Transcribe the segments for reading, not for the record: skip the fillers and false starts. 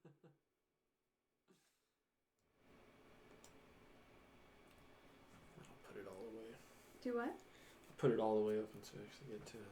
Put it all the way. Do what? Put it all the way up until I actually get to it.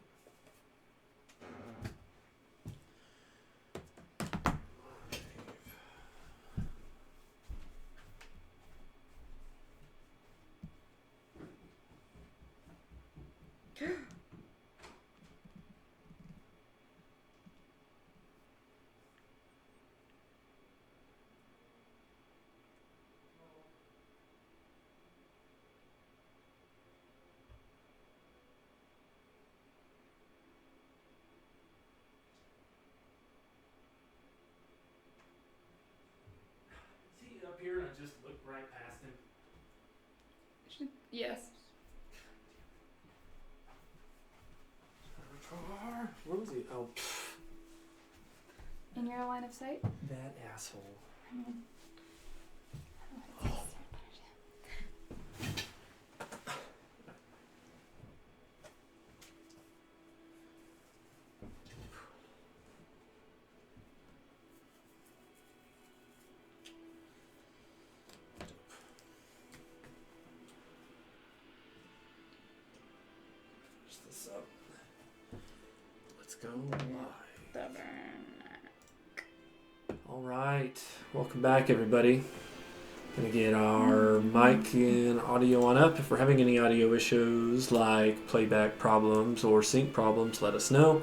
Up here and I just looked right past him. Yes. Where was he? Oh. In your line of sight? That asshole. I mean, This up. Let's go live. All right, welcome back, everybody. Gonna get our mic and audio on up. If we're having any audio issues like playback problems or sync problems, let us know.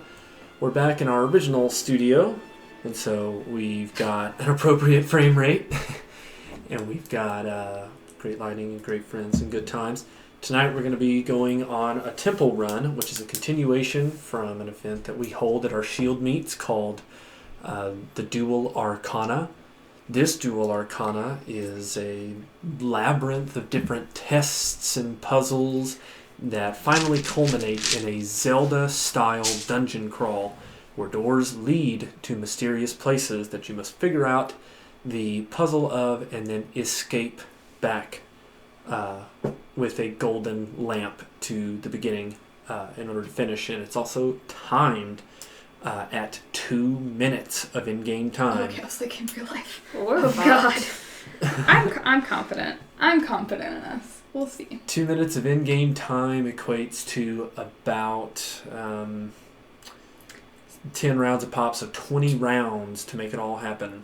We're back in our original studio, and so we've got an appropriate frame rate, and we've got great lighting and great friends and good times. Tonight we're going to be going on a temple run, which is a continuation from an event that we hold at our Shieldmeets called the Duel Arcana. This Duel Arcana is a labyrinth of different tests and puzzles that finally culminate in a Zelda-style dungeon crawl where doors lead to mysterious places that you must figure out the puzzle of and then escape back with a golden lamp to the beginning in order to finish. And it's also timed at 2 minutes of in-game time. Okay, I was like in real life. Oh God. I'm confident. I'm confident in us. We'll see. 2 minutes of in-game time equates to about 10 rounds of pop, so 20 rounds to make it all happen.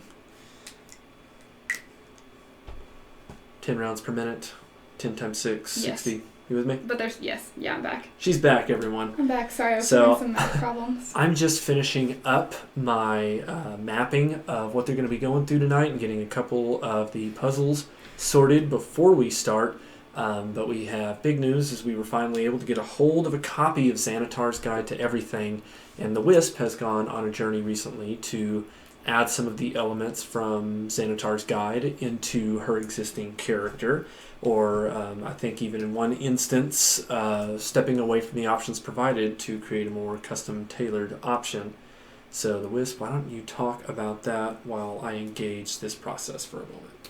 10 rounds per minute. 10 times 6, yes. 60. You with me? But there's, yes. Yeah, I'm back. She's back, everyone. I'm back. Sorry, I was having some math problems. I'm just finishing up my mapping of what they're going to be going through tonight and getting a couple of the puzzles sorted before we start. But we have big news as we were finally able to get a hold of a copy of Xanatar's Guide to Everything. And the Wisp has gone on a journey recently to add some of the elements from Xanatar's Guide into her existing character. Or I think even in one instance, stepping away from the options provided to create a more custom-tailored option. So, the Wisp, why don't you talk about that while I engage this process for a moment?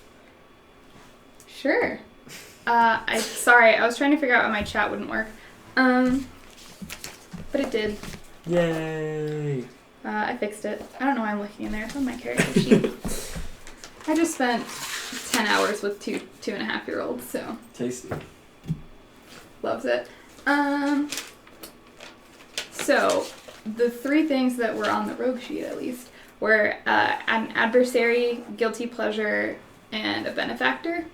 Sure. Sorry, I was trying to figure out why my chat wouldn't work. But it did. Yay! I fixed it. I don't know why I'm looking in there. It's on my character sheet. I just spent 10 hours with two and a half year olds, so. Tasty. Loves it. So, the 3 things that were on the rogue sheet, at least, were an adversary, guilty pleasure, and a benefactor,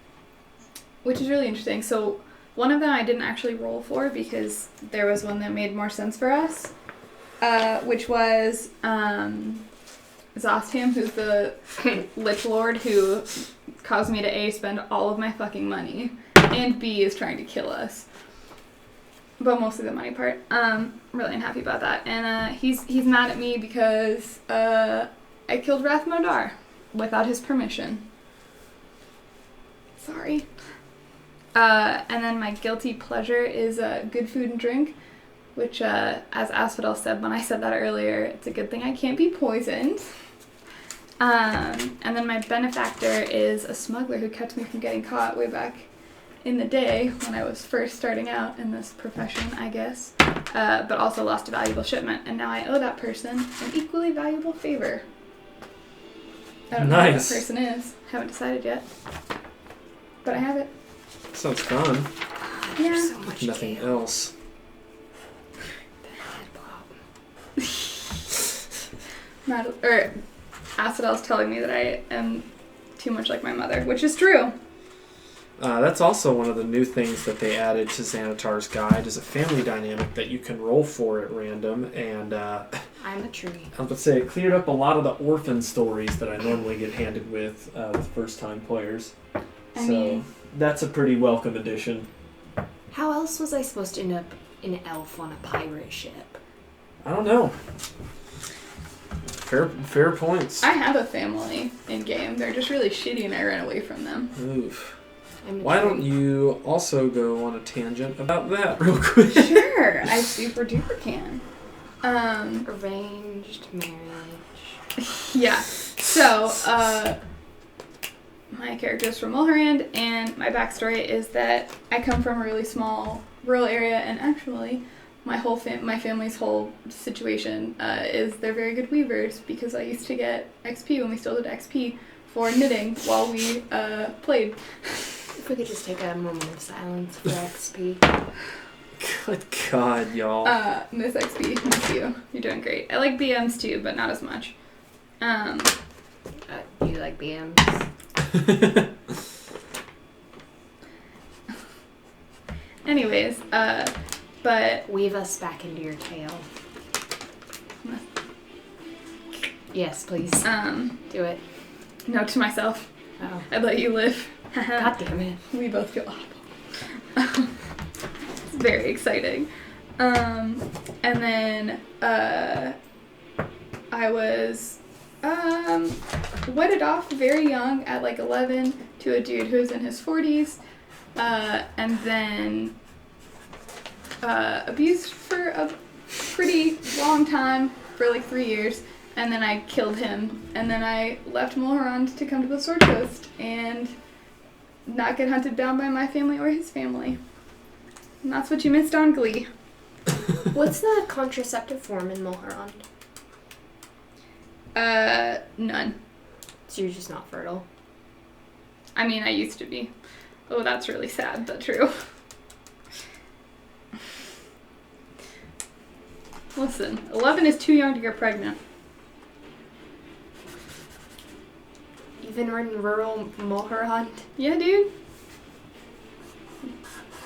which is really interesting. So, one of them I didn't actually roll for because there was one that made more sense for us, which was Zostim, who's the Lich Lord who caused me to A, spend all of my fucking money, and B, is trying to kill us. But mostly the money part. I'm really unhappy about that. And he's mad at me because I killed Rathmodar without his permission. Sorry. And then my guilty pleasure is good food and drink, which, as Asphodel said when I said that earlier, it's a good thing I can't be poisoned. And then my benefactor is a smuggler who kept me from getting caught way back in the day when I was first starting out in this profession, I guess, but also lost a valuable shipment, and now I owe that person an equally valuable favor. I don't know who that person is. Haven't decided yet. But I have it. Sounds fun. Yeah. So much Nothing else. Acidel's telling me that I am too much like my mother, which is true. That's also one of the new things that they added to Xanatar's Guide is a family dynamic that you can roll for at random, and I'm a tree. I would say it cleared up a lot of the orphan stories that I normally get handed with first-time players. I mean, that's a pretty welcome addition. How else was I supposed to end up an elf on a pirate ship? I don't know. Fair points. I have a family in game. They're just really shitty, and I ran away from them. Oof. Why don't you also go on a tangent about that real quick? Sure, I super duper can. Arranged marriage. Yeah. So, my character is from Mulhorand, and my backstory is that I come from a really small rural area, and actually, my whole my family's whole situation is they're very good weavers because I used to get XP when we still did XP for knitting while we played. If we could just take a moment of silence for XP. Good God, y'all. Miss XP, miss you. You're doing great. I like BMs too, but not as much. You like BMs? Anyways, but weave us back into your tale. Yes, please. Do it. No, to myself. Oh. I'd let you live. God damn it. We both feel awful. It's very exciting. And then I was wedded off very young at like 11 to a dude who was in his 40s. And then abused for a pretty long time, for like 3 years. And then I killed him. And then I left Mulhorand to come to the Sword Coast and not get hunted down by my family or his family. And that's what you missed on Glee. What's the contraceptive form in Mulhorand? None. So you're just not fertile? I mean, I used to be. Oh, that's really sad, but true. Listen, 11 is too young to get pregnant. Even in rural Mulhorand? Yeah, dude.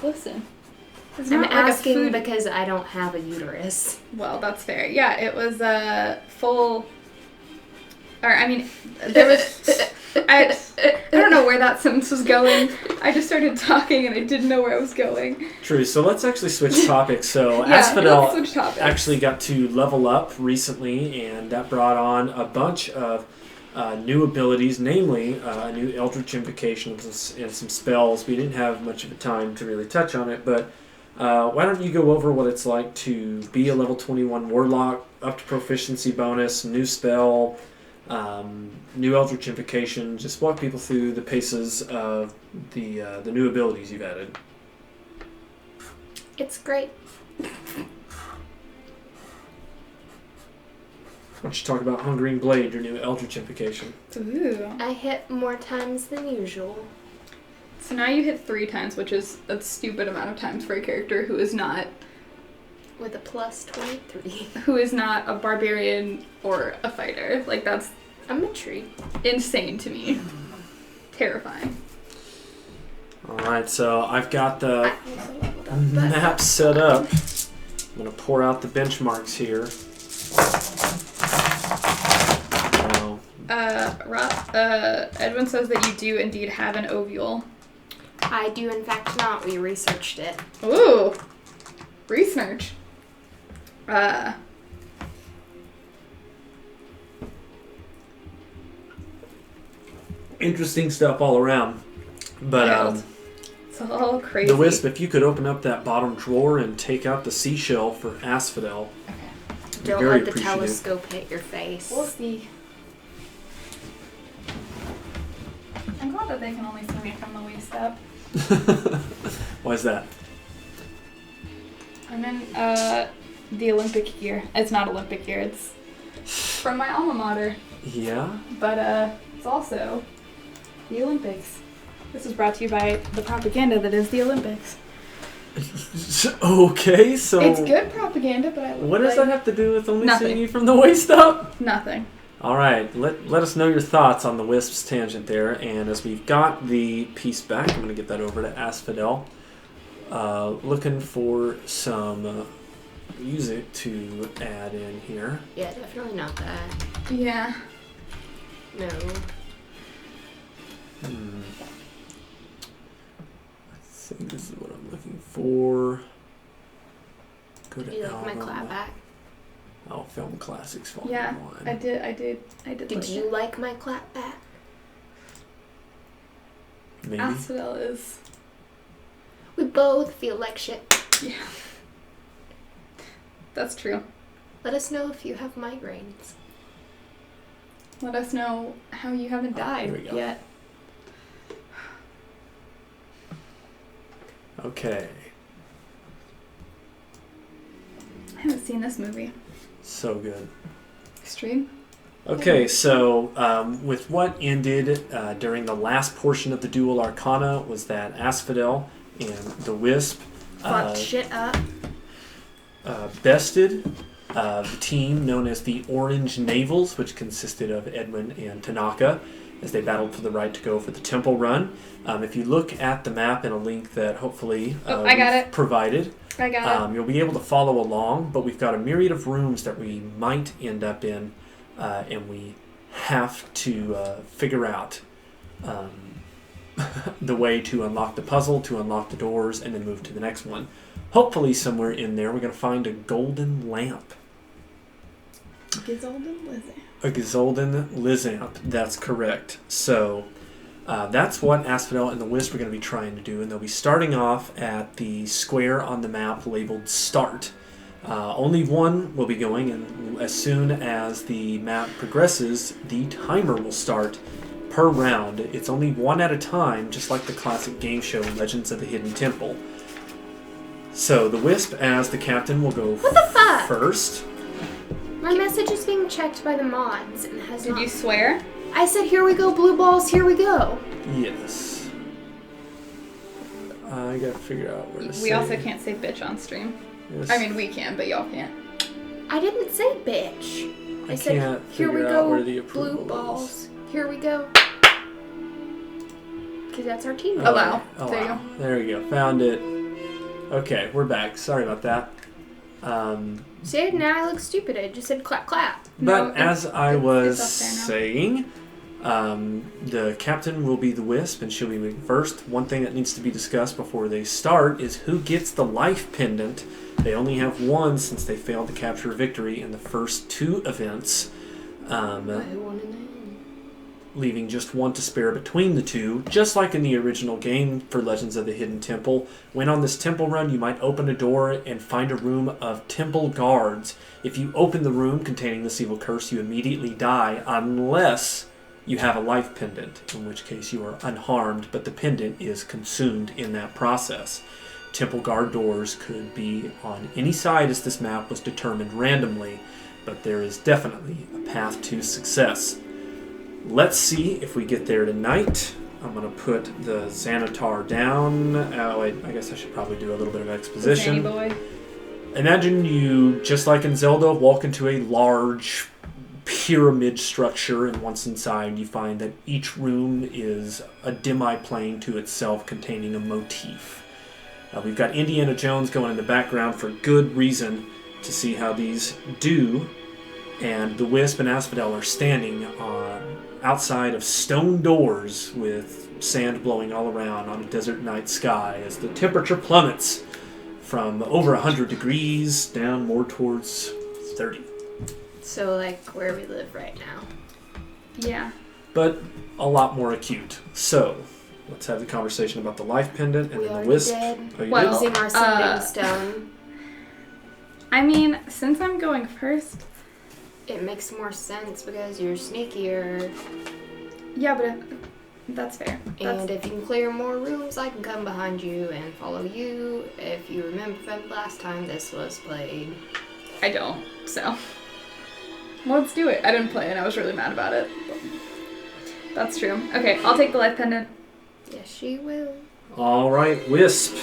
Listen. It's I'm not like asking because I don't have a uterus. Well, that's fair. Yeah, it was full... Or, I mean, there was... I don't know where that sentence was going. I just started talking and I didn't know where I was going. True, so let's actually switch topics. So yeah, Asphodel actually got to level up recently, and that brought on a bunch of new abilities, namely a new Eldritch Invocation and some spells. We didn't have much of a time to really touch on it, but why don't you go over what it's like to be a level 21 Warlock, up to proficiency bonus, new spell, new Eldritch Invocation. Just walk people through the paces of the new abilities you've added. It's great. Why don't you talk about Hungering Blade, your new Eldritch Invocation? Ooh. I hit more times than usual. So now you hit 3 times, which is a stupid amount of times for a character who is not... With a plus 23. Who is not a barbarian or a fighter. Like, that's... I'm a tree. Insane to me. Terrifying. Alright, so I've got the map set up. I'm going to pour out the benchmarks here. Edwin says that you do indeed have an ovule. I do, in fact, not. We researched it. Ooh. Research. Interesting stuff all around. But it's all crazy. The Wisp, if you could open up that bottom drawer and take out the seashell for Asphodel. Okay. Don't let the telescope hit your face. We'll see. I'm glad that they can only see me from the waist up. Why is that? I'm in the Olympic gear. It's not Olympic gear. It's from my alma mater. Yeah? But it's it's also the Olympics. This is brought to you by the propaganda that is the Olympics. Okay, so... It's good propaganda, but I What does that have to do with only Nothing. seeing you from the waist up? Nothing. Alright, let us know your thoughts on the Wisp's tangent there, and as we've got the piece back, I'm going to get that over to Asphodel. Looking for some music to add in here. Yeah, definitely not that. Yeah. No. I think this is what I'm looking for. Go to Do you like my album. clapback? Oh, Film Classics Volume Yeah, 1. I did. Did like you it. like my clapback? Maybe. Asphodel is... We both feel like shit. Yeah. That's true. Let us know if you have migraines. Let us know how you haven't There we died go. yet. Okay. I haven't seen this movie. So good. Extreme? Okay, so with what ended during the last portion of the Duel Arcana was that Asphodel and the Wisp Fucked shit up. bested the team known as the Orange Navals, which consisted of Edwin and Tanaka, as they battled for the right to go for the Temple Run. If you look at the map in a link that hopefully I got it. provided, I got it. you'll be able to follow along, but we've got a myriad of rooms that we might end up in, and we have to figure out the way to unlock the puzzle, to unlock the doors, and then move to the next one. Hopefully somewhere in there we're going to find a golden lamp. Gizolden Lizzie. A Gizolden Lizamp, that's correct. So that's what Asphodel and the Wisp are going to be trying to do, and they'll be starting off at the square on the map labeled Start. Only one will be going, and as soon as the map progresses, the timer will start per round. It's only one at a time, just like the classic game show Legends of the Hidden Temple. So the Wisp, as the captain, will go What the fuck? first. My message is being checked by the mods and has Did not... you swear? I said, here we go, blue balls, here we go. Yes. I gotta figure out where to say. We also can't say bitch on stream. Yes. I mean, we can, but y'all can't. I didn't say bitch. I said, can't here we figure out go, where the approval blue is. balls, here we go. Because that's our team. Oh, wow. Oh, There you wow. There we go. Found it. Okay, we're back. Sorry about that. See, now I look stupid. I just said clap, clap. But No, as I it's was up there now. saying, the captain will be the Wisp, and she'll be moving first. One thing that needs to be discussed before they start is who gets the life pendant. They only have one since they failed to capture victory in the first two events, I want to know. leaving just one to spare between the two. Just like in the original game for Legends of the Hidden Temple, when on this temple run you might open a door and find a room of temple guards. If you open the room containing this evil curse, you immediately die unless you have a life pendant, in which case you are unharmed, but the pendant is consumed in that process. Temple guard doors could be on any side as this map was determined randomly, but there is definitely a path to success. Let's see if we get there tonight. I'm going to put the Xanatar down. Oh, I guess I should probably do a little bit of exposition. Boy. Imagine you, just like in Zelda, walk into a large pyramid structure, and once inside you find that each room is a demi-plane to itself containing a motif. We've got Indiana Jones going in the background for good reason to see how these do, and the Wisp and Asphodel are standing outside of stone doors with sand blowing all around on a desert night sky as the temperature plummets from over 100 degrees down more towards 30. So, like, where we live right now. Yeah. But a lot more acute. So, let's have the conversation about the life pendant and We then the already Wisp. did. Oh, you Well, did? Using our sending stone, I mean, since I'm going first, it makes more sense because you're sneakier. yeah, but that's fair. And if you can clear more rooms, I can come behind you and follow you. If you remember from last time this was played. I don't, so. Let's do it. I didn't play and I was really mad about it. That's true. Okay, I'll take the life pendant. Yes, she will. All right, Wisp.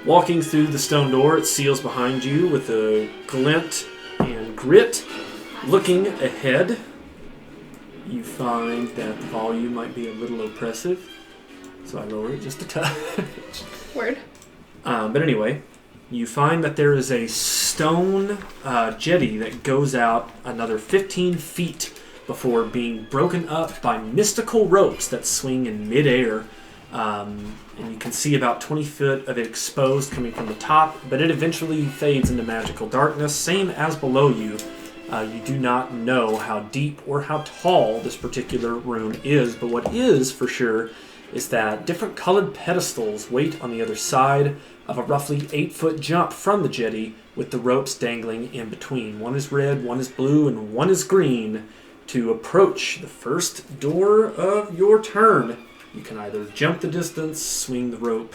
Walking through the stone door, it seals behind you with a glint and grit. Looking ahead, you find that the volume might be a little oppressive, so I lower it just a touch. Word. But anyway, you find that there is a stone jetty that goes out another 15 feet before being broken up by mystical ropes that swing in midair. And you can see about 20 foot of it exposed coming from the top, but it eventually fades into magical darkness, same as below you. You do not know how deep or how tall this particular room is, but what is for sure is that different colored pedestals wait on the other side of a roughly 8-foot jump from the jetty with the ropes dangling in between. One is red, one is blue, and one is green to approach the first door of your turn. You can either jump the distance, swing the rope.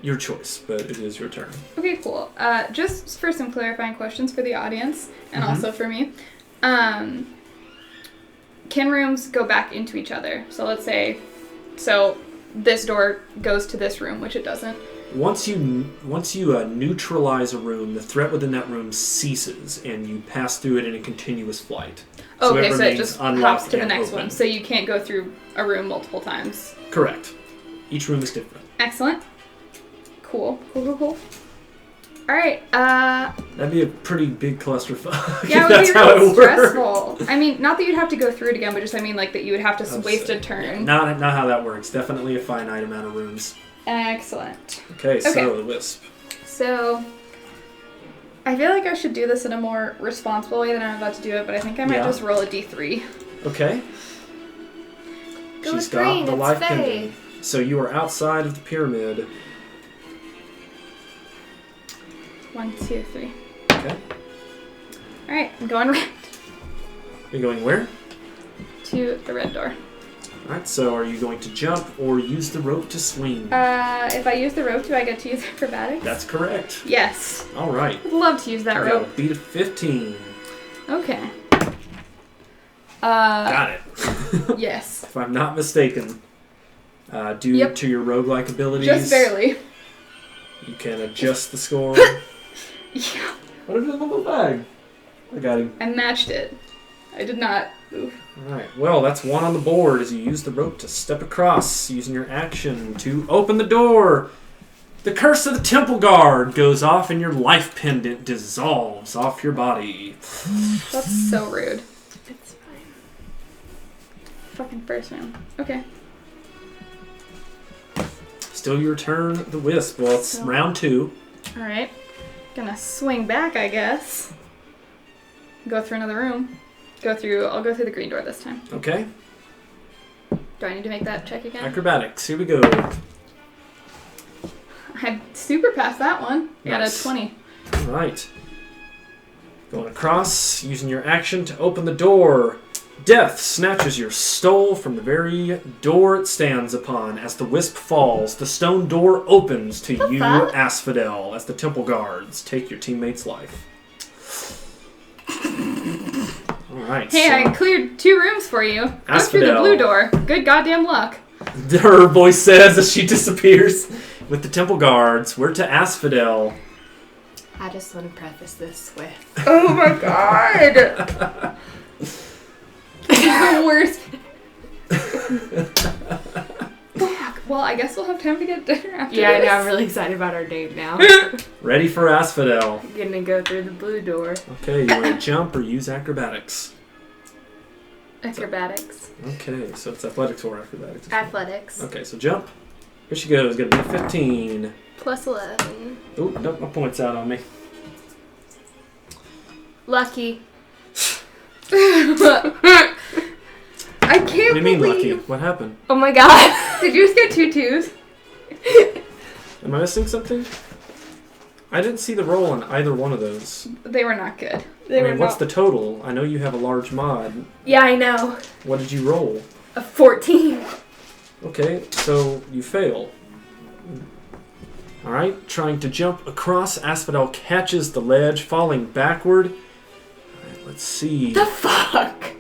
Your choice, but it is your turn. Okay, cool. Just for some clarifying questions for the audience and also for me. Can rooms go back into each other? So let's say, this door goes to this room, which it doesn't. Once you neutralize a room, the threat within that room ceases, and you pass through it in a continuous flight. Okay, so it just hops to the next open. one. So you can't go through a room multiple times. Correct. Each room is different. Excellent. Cool. Alright, That'd be a pretty big clusterfuck. yeah, if it would that's be how really it stressful. works. I mean, not that you'd have to go through it again, but just that you would have to waste a turn. Yeah, not how that works. Definitely a finite amount of rooms. Excellent. Okay, so the Wisp. So, I feel like I should do this in a more responsible way than I'm about to do it, but I think I might just roll a d3. Okay. Go She's with got green, the it's life Faye. pendant. So you are outside of the pyramid. 1, 2, 3. Okay. Alright, I'm going red. You're going where? To the red door. Alright, so are you going to jump or use the rope to swing? If I use the rope, do I get to use acrobatics? That's correct. Yes. Alright. I'd love to use that You got rope. a beat of 15. Okay. Got it. Yes. If I'm not mistaken. Due to your roguelike abilities. Just barely. You can adjust the score. Yeah. What is in the little bag? I got him. I matched it. I did not move. Alright, well, that's one on the board as you use the rope to step across, using your action to open the door. The curse of the temple guard goes off and your life pendant dissolves off your body. That's so rude. It's fine. Fucking first round. Okay. Still your turn, the Wisp. Well, it's round 2. Alright. Gonna swing back, I guess. Go through another room. I'll go through the green door this time. Okay. Do I need to make that check again? Acrobatics, here we go. I super passed that one. I got a Nice. 20. Alright. Going across, using your action to open the door. Death snatches your stole from the very door it stands upon. As the Wisp falls, the stone door opens to you, Asphodel, as the temple guards take your teammate's life. Alright. Hey, I cleared 2 rooms for you. Go through the Asphodel. blue door. Good goddamn luck. Her voice says as she disappears with the temple guards. We're to Asphodel. I just want to preface this with... Oh my god! The worst. Fuck. Well, I guess we'll have time to get dinner after Yeah, I this. know. I'm really excited about our date now. Ready for Asphodel. I'm gonna go through the blue door. Okay, you want to jump or use acrobatics? Acrobatics. Okay, so it's athletics or acrobatics. Athletics. Okay, so jump. Here she goes. Gonna be 15. Plus 11. Oh, dump my points out on me. Lucky. I can't What do you mean, believe... lucky? What happened? Oh my god. Did you just get 2 2s? Am I missing something? I didn't see the roll on either one of those. They were not good. What's the total? I know you have a large mod. Yeah, I know. What did you roll? A 14. Okay, so you fail. Alright, trying to jump across, Asphodel catches the ledge, falling backward. Alright, let's see. The fuck?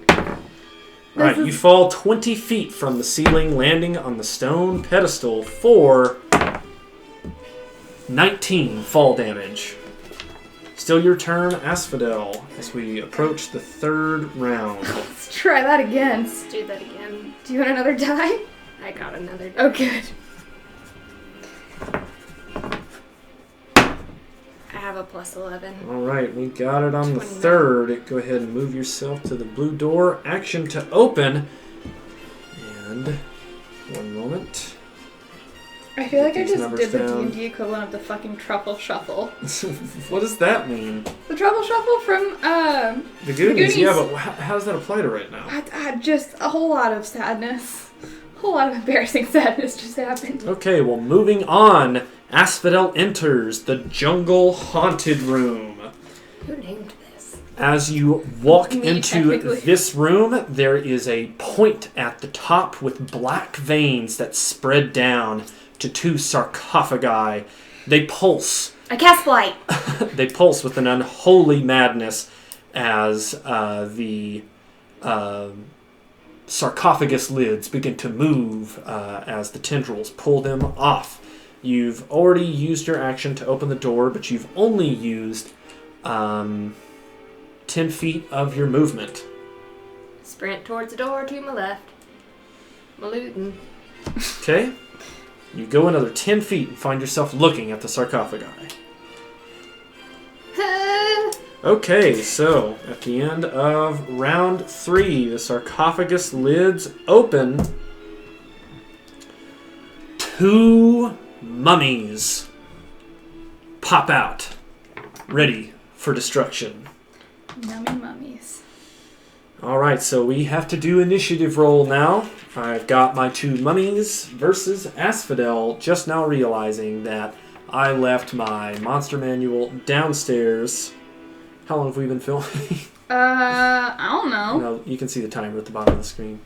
Alright, you fall 20 feet from the ceiling, landing on the stone pedestal for 19 fall damage. Still your turn, Asphodel, as we approach the third round. Let's try that again. Let's do that again. Do you want another die? I got another. Oh, good. I have a plus 11. Alright, we got it on the 29. third. Go ahead and move yourself to the blue door. Action to open. And one moment. I feel like I These just numbers did the down. D&D equivalent of the fucking truffle shuffle. What does that mean? The truffle shuffle from, The Goonies? Goonies. Yeah, but how does that apply to right now? just a whole lot of sadness. A whole lot of embarrassing sadness just happened. Okay, well, moving on. Asphodel enters the jungle haunted room. Who named this? As you walk Me, into technically. this room, there is a point at the top with black veins that spread down to 2 sarcophagi. They pulse. I cast light. They pulse with an unholy madness as the sarcophagus lids begin to move as the tendrils pull them off. You've already used your action to open the door, but you've only used 10 feet of your movement. Sprint towards the door to my left. Malootin. Okay? You go another 10 feet and find yourself looking at the sarcophagi. Okay, so at the end of round 3, the sarcophagus lids open. 2 mummies pop out, ready for destruction. Yummy mummies. Alright, so we have to do initiative roll now. I've got my 2 mummies versus Asphodel, just now realizing that I left my monster manual downstairs. How long have we been filming? I don't know. No, you can see the timer at the bottom of the screen.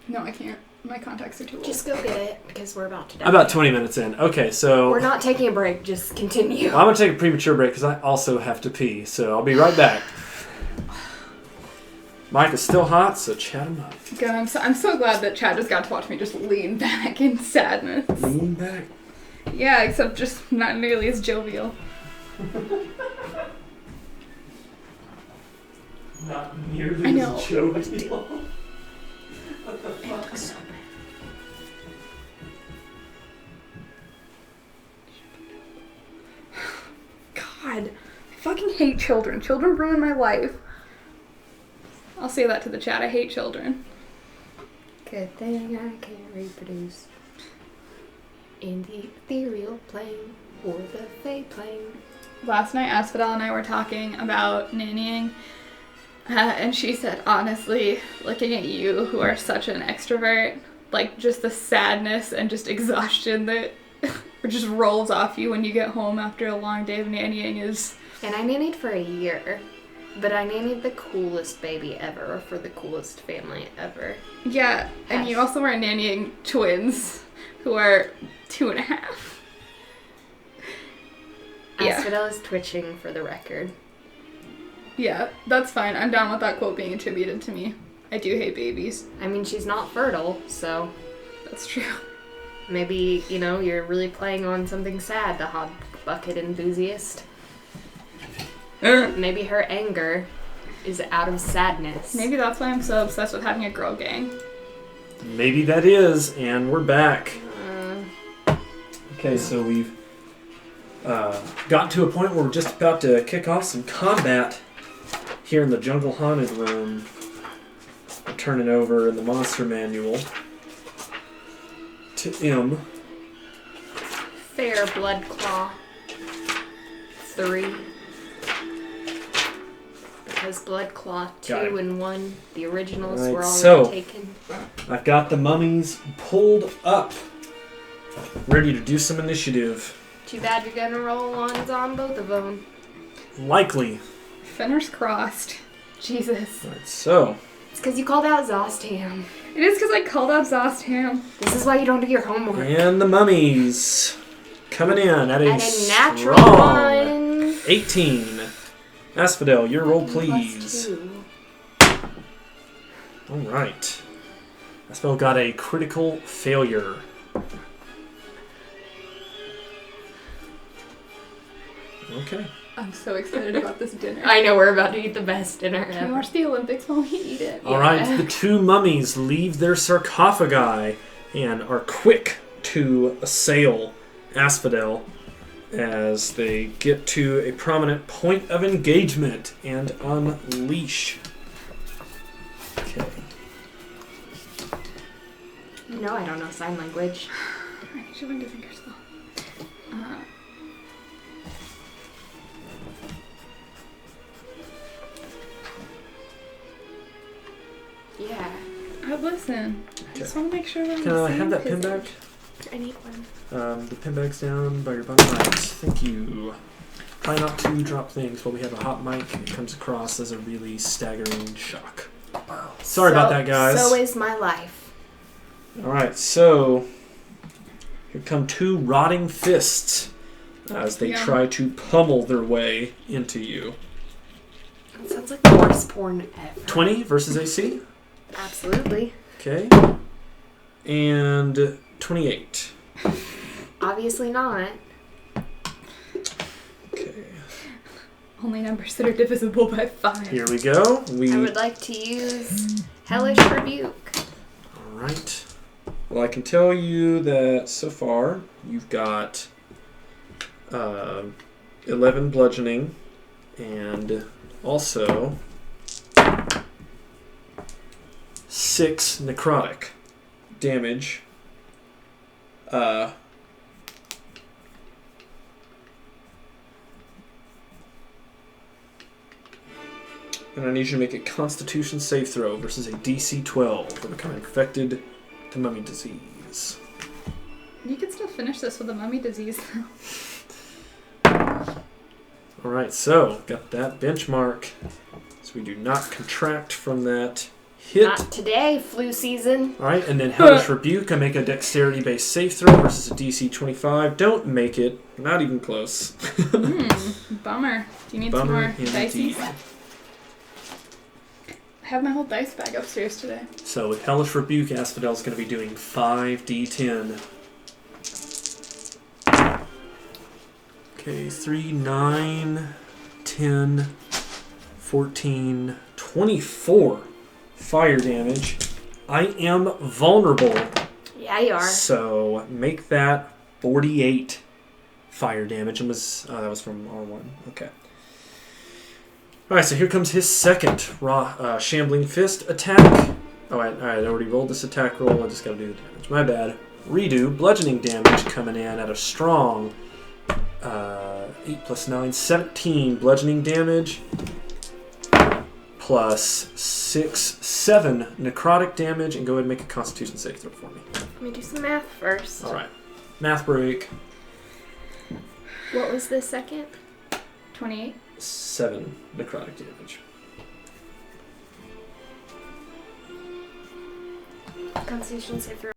No, I can't. My contacts are too old. Just go get it, because we're about to die. About 20 minutes in. Okay, so We're not taking a break, just continue. well, I'm going to take a premature break because I also have to pee, so I'll be right back. Mike is still hot, so chat him up. God, I'm so glad that Chad just got to watch me just lean back in sadness. Lean back. Yeah, except just not nearly as jovial. Not nearly I know. as jovial. God, I fucking hate children. Children ruin my life. I'll say that to the chat. I hate children. Good thing I can't reproduce. In the ethereal plane, or the fey plane. Last night, Asphodel and I were talking about nannying, and she said, honestly, looking at you, who are such an extrovert, like, just the sadness and just exhaustion that just rolls off you when you get home after a long day of nannying is... And I nannied for a year, but I nannied the coolest baby ever for the coolest family ever. Yeah, and you also were nannying twins, who are 2.5. Yeah. Asphodel is twitching for the record. Yeah, that's fine. I'm down with that quote being attributed to me. I do hate babies. I mean, she's not fertile, so That's true. maybe, you know, you're really playing on something sad, the hot bucket enthusiast. Maybe her anger is out of sadness. Maybe that's why I'm so obsessed with having a girl gang. Maybe that is, and we're back. Uh, Okay, so we've gotten to a point where we're just about to kick off some combat here in the Jungle Haunted Room. We're turning over in the monster manual to M. fair blood claw. 3. Because blood claw 2 Got it. and 1, the originals Alright, were already so- taken. I've got the mummies pulled up, ready to do some initiative. Too bad you're gonna roll ones on both of them. Likely. Fingers crossed. Jesus. Alright, so It's because you called out Zostam. It is because I called out Zostam. This is why you don't do your homework. and the mummies coming in at a, And a natural strong 1. 18. Asphodel, your roll Plus please. 2. All right. That spell got a critical failure. Okay. I'm so excited about this dinner. I know we're about to eat the best dinner Can ever. you watch the Olympics while we eat it? All right. The two mummies leave their sarcophagi and are quick to assail Asphodel as they get to a prominent point of engagement and unleash. Okay. No, I don't know sign language. I need to learn to think spell. Yeah. Listen. I just want to make sure that I'm Can I the have that same pin back? I need one. The pin bag's down by your bottom right. Thank you. Try not to drop things while we have a hot mic. It comes across as a really staggering shock. Sorry about that, guys. So is my life. Alright, so here come two rotting fists as they try to pummel their way into you. That sounds like the worst porn ever. 20 versus AC. Absolutely. Okay. And 28. Obviously not. Okay. Only numbers that are divisible by 5. Here we go. I would like to use Hellish Rebuke. Alright. Well, I can tell you that so far you've got 11 bludgeoning and also 6 necrotic damage. And I need you to make a Constitution save throw versus a DC 12 for becoming infected to mummy disease. You can still finish this with a mummy disease. Alright, so got that benchmark. So we do not contract from that hit. Not today, flu season. Alright, and then Hellish Rebuke. I make a dexterity-based save throw versus a DC 25. Don't make it. Not even close. Bummer. Do you need Bummer some more dice? indeed. I have my whole dice bag upstairs today. So with Hellish Rebuke, Asphodel's going to be doing 5d10. Okay, 3, 9, 10, 14, 24 fire damage. I am vulnerable. Yeah, you are. So make that 48 fire damage. And that was from R1. Okay. Alright, so here comes his second Shambling Fist attack. Oh, I already rolled this attack roll. I just gotta do the damage. My bad. Redo. Bludgeoning damage coming in at a strong 8 plus 9, 17 bludgeoning damage. Plus 6, 7 necrotic damage. And go ahead and make a Constitution save throw for me. Let me do some math first. Alright. Math break. What was the second? 28. 7 necrotic damage. Constitution save throw.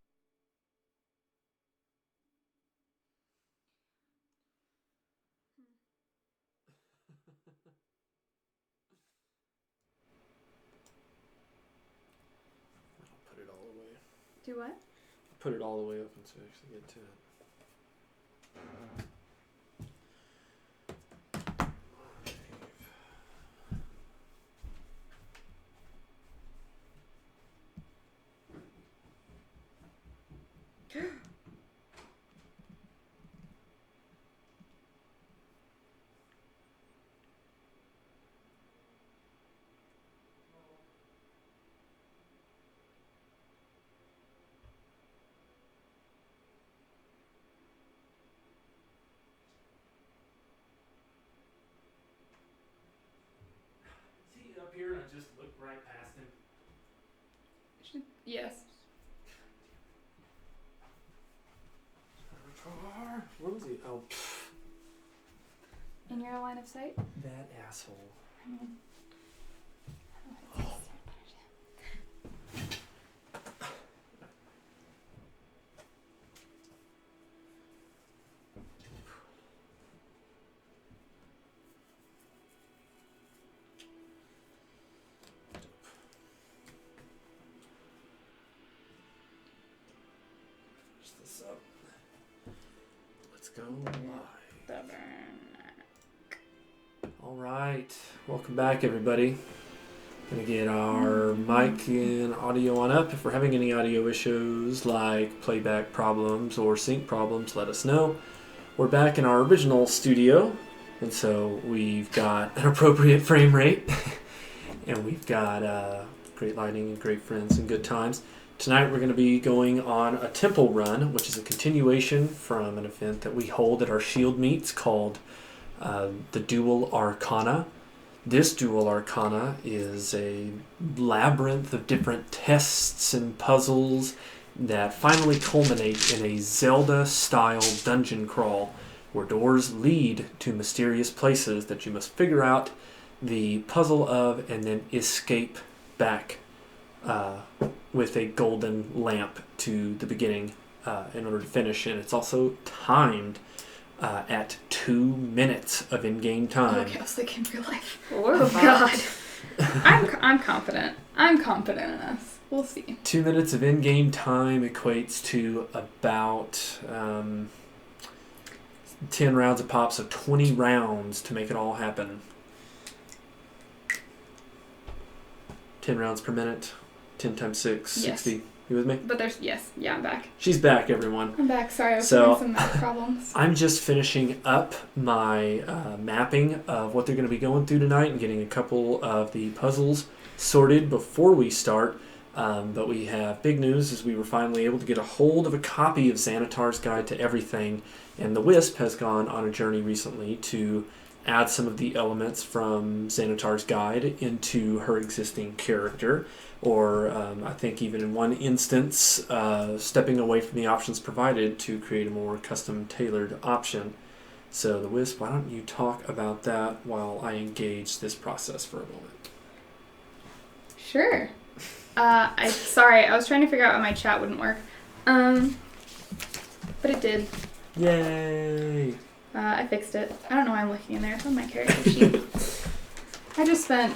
I'll put it all the way. Do what? Put it all the way up until I actually get to it. Up here and I just looked right past him. Yes. Where was he? Oh, In your line of sight? that asshole. I mean, So, let's go live. All right, welcome back, everybody. Gonna get our mic and audio on up. If we're having any audio issues like playback problems or sync problems, let us know. We're back in our original studio, and so we've got an appropriate frame rate, and we've got great lighting and great friends and good times. Tonight we're going to be going on a temple run, which is a continuation from an event that we hold at our Shieldmeets called the Duel Arcana. This Duel Arcana is a labyrinth of different tests and puzzles that finally culminate in a Zelda-style dungeon crawl where doors lead to mysterious places that you must figure out the puzzle of and then escape back with a golden lamp to the beginning in order to finish. And it's also timed at 2 minutes of in-game time. Okay, I was thinking real life. Oh God. I'm confident. I'm confident in us. We'll see. 2 minutes of in-game time equates to about 10 rounds of pop, so 20 rounds to make it all happen. 10 rounds per minute. 10 times 6, Yes. 60. You with me? But there's, yeah, I'm back. She's back, everyone. I'm back. Sorry, I was So- having some math problems. I'm just finishing up my mapping of what they're going to be going through tonight and getting a couple of the puzzles sorted before we start. But we have big news as we were finally able to get a hold of a copy of Xanatar's Guide to Everything. And the Wisp has gone on a journey recently to add some of the elements from Xanatar's Guide into her existing character. Or I think even in one instance, stepping away from the options provided to create a more custom-tailored option. So the Wisp, why don't you talk about that while I engage this process for a moment? Sure. Sorry, I was trying to figure out why my chat wouldn't work. But it did. Yay! I fixed it. I don't know why I'm looking in there. It's on my character sheet. I just spent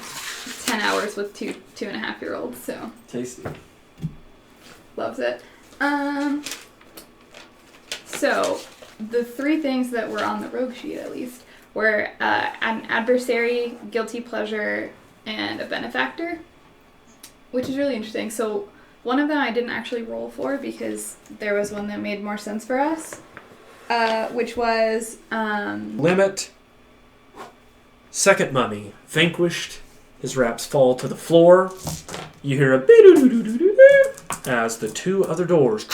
10 hours with two and a half year olds, so Tasty. loves it. So the three things that were on the rogue sheet at least were an adversary, guilty pleasure, and a benefactor, which is really interesting. So one of them I didn't actually roll for because there was one that made more sense for us, which was Limit. Second mummy. Vanquished. His wraps fall to the floor. You hear a be-doo-doo-doo-doo-doo as the two other doors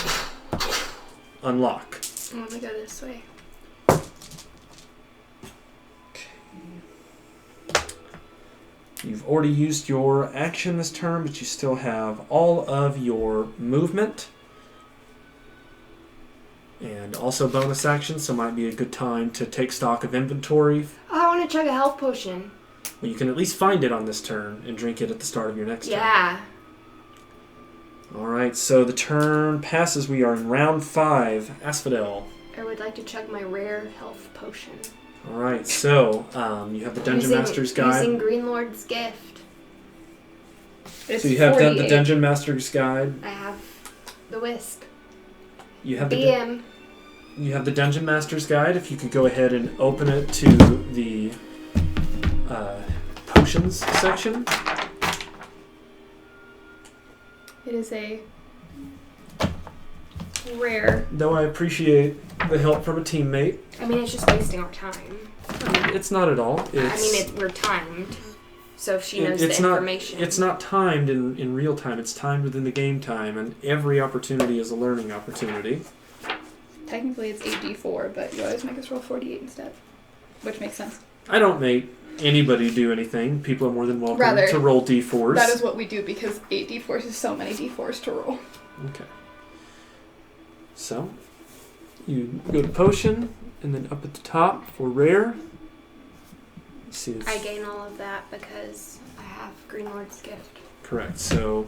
unlock. I'm gonna go this way. You've already used your action this turn, but you still have all of your movement. And also bonus actions, so might be a good time to take stock of inventory. Oh, I want to chug a health potion. Well, you can at least find it on this turn and drink it at the start of your next turn. Yeah. Alright, so the turn passes. We are in round 5. Asphodel. I would like to chug my rare health potion. Alright, so you have the Dungeon Master's Guide. Using Green Lord's gift. it's So you have the 48. Dungeon Master's Guide. I have the Wisp. You have the BM. You have the Dungeon Master's Guide. If you could go ahead and open it to the potions section. It is a rare. Though I appreciate the help from a teammate, I mean, it's just wasting our time. it's not at all. It's, we're timed. So if she knows the it's information. It's not timed in real time. It's timed within the game time, and every opportunity is a learning opportunity. Technically it's 8d4, but you always make us roll 48 instead, which makes sense. I don't make anybody do anything. People are more than welcome Rather, to roll d4s. That is what we do because 8d4s is so many d4s to roll. Okay. So, you go to potion, and then up at the top for rare. Let's see, it's I gain all of that because I have Green Lord's gift. correct. So,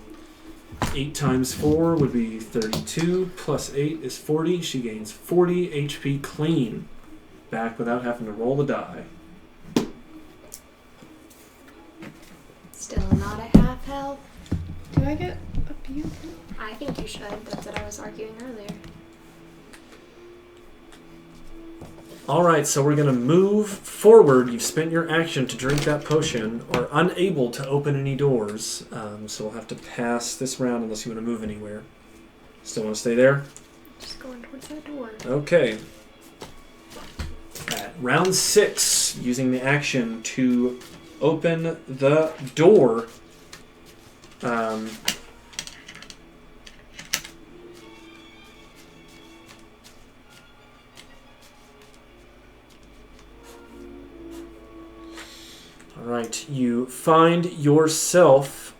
8 times 4 would be 32, plus 8 is 40. She gains 40 HP clean, back without having to roll the die. Still not a half health. Do I get a BM? I think you should. That's what I was arguing earlier. All right, so we're going to move forward. You've spent your action to drink that potion, or unable to open any doors. So we'll have to pass this round unless you want to move anywhere. Still want to stay there? Just going towards that door. Okay. At round 6, using the action to open the door. Alright, you find yourself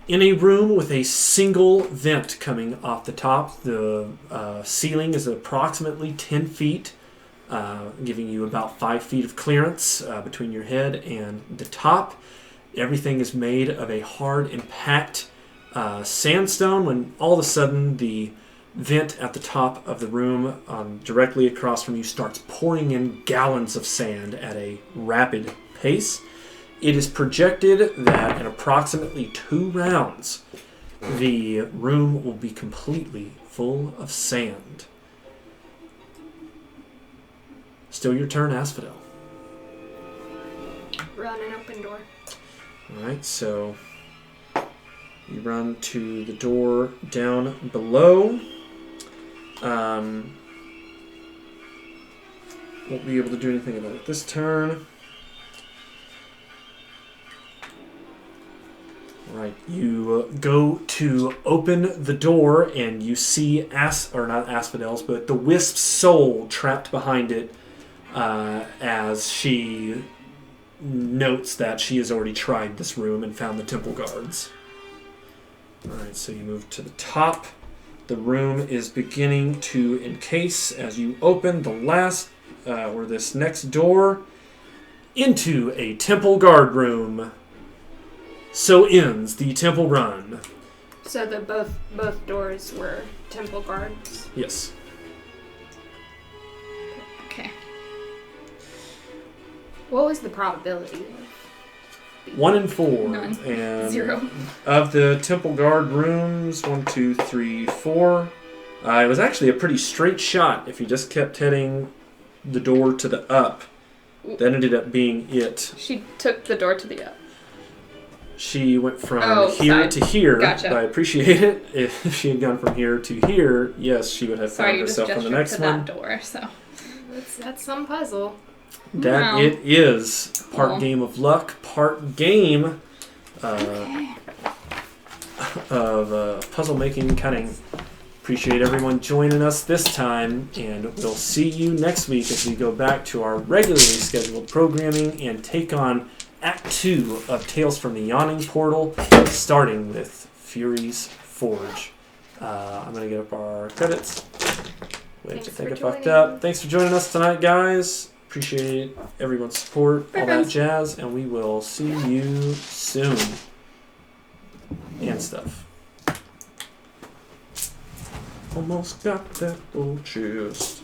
in a room with a single vent coming off the top. The ceiling is approximately 10 feet, giving you about 5 feet of clearance between your head and the top. Everything is made of a hard and packed sandstone when all of a sudden the vent at the top of the room directly across from you starts pouring in gallons of sand at a rapid pace. It is projected that in approximately 2 rounds, the room will be completely full of sand. Still your turn, Asphodel. Run an open door. Alright, so you run to the door down below. Won't be able to do anything about it this turn. Right, you go to open the door and you see not Asphodel's, but the Wisp's soul trapped behind it as she notes that she has already tried this room and found the temple guards. Alright, so you move to the top. The room is beginning to encase as you open the last, or this next door, into a temple guard room. So ends the temple run. So the both doors were temple guards? Yes. Okay. What was the probability? 1 in 4. None. And 0. of the temple guard rooms, 1, 2, 3, 4. It was actually a pretty straight shot if you just kept heading the door to the up. That ended up being it. She took the door to the up. She went from here to here. Gotcha. But I appreciate it. If she had gone from here to here, yes, she would have found herself on the next to one. That door, so. That's some puzzle. That Wow. it is. Part Cool. game of luck, part game Okay. of puzzle making and cunning. Appreciate everyone joining us this time, and we'll see you next week as we go back to our regularly scheduled programming and take on Act 2 of Tales from the Yawning Portal, starting with Fury's Forge. I'm going to get up our credits. Wait, I think I fucked up. Thanks for joining us tonight, guys. Appreciate everyone's support, all that jazz, and we will see you soon. And stuff. Almost got that old chest.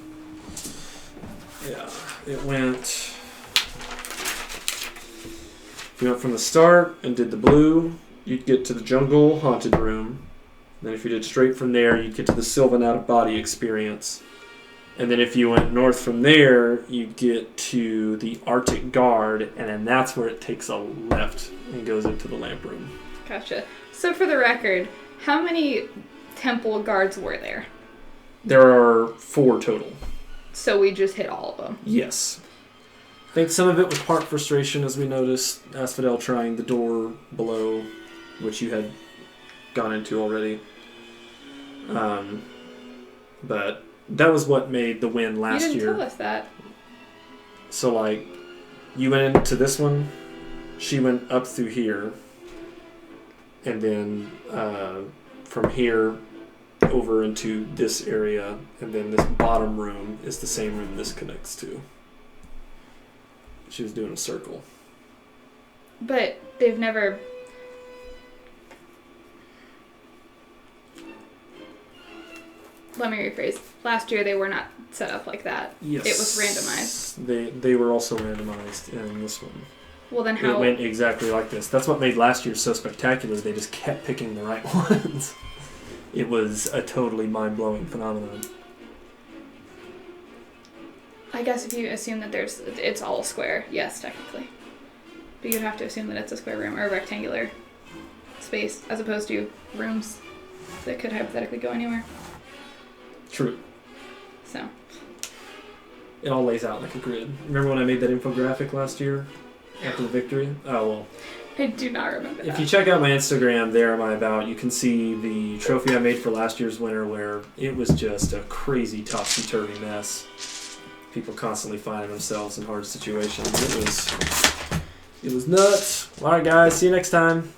Yeah, it went. If you went from the start and did the blue, you'd get to the jungle haunted room. Then if you did straight from there, you'd get to the Sylvan out of body experience. And then if you went north from there, you'd get to the Arctic Guard, and then that's where it takes a left and goes into the lamp room. Gotcha. So for the record, how many temple guards were there? There are 4 total. So we just hit all of them. Yes. I think some of it was part frustration, as we noticed. Asphodel trying the door below, which you had gone into already. But that was what made the win last year. You didn't tell us that. So, like, you went into this one, she went up through here, and then from here over into this area, and then this bottom room is the same room this connects to. She was doing a circle. But they've never... Let me rephrase. Last year they were not set up like that. Yes. It was randomized. They were also randomized in this one. Well, then how... It went exactly like this. That's what made last year so spectacular. They just kept picking the right ones. It was a totally mind-blowing phenomenon. I guess if you assume that it's all square, yes, technically. But you'd have to assume that it's a square room or a rectangular space as opposed to rooms that could hypothetically go anywhere. True. So. It all lays out like a grid. Remember when I made that infographic last year after the victory? Oh, well. I do not remember that. If you check out my Instagram there, my about, you can see the trophy I made for last year's winter where it was just a crazy topsy-turvy mess. People constantly finding themselves in hard situations. It was nuts. All right, guys. See you next time.